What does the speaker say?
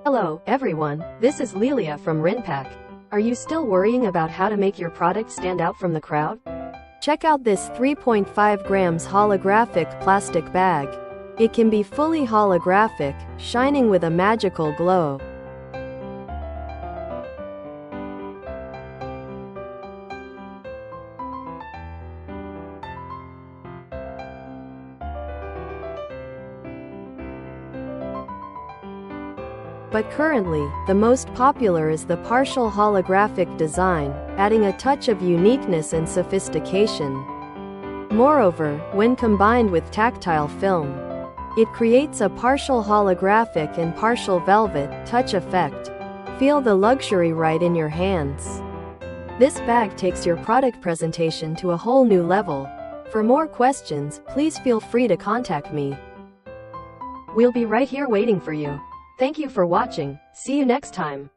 Hello, everyone, this is Lelia from Rinpac. Are you still worrying about how to make your product stand out from the crowd? Check out this 3.5 grams holographic plastic bag. It can be fully holographic, shining with a magical glow. But currently, the most popular is the partial holographic design, adding a touch of uniqueness and sophistication. Moreover, when combined with tactile film, it creates a partial holographic and partial velvet touch effect. Feel the luxury right in your hands. This bag takes your product presentation to a whole new level. For more questions, please feel free to contact me. We'll be right here waiting for you. Thank you for watching. See you next time.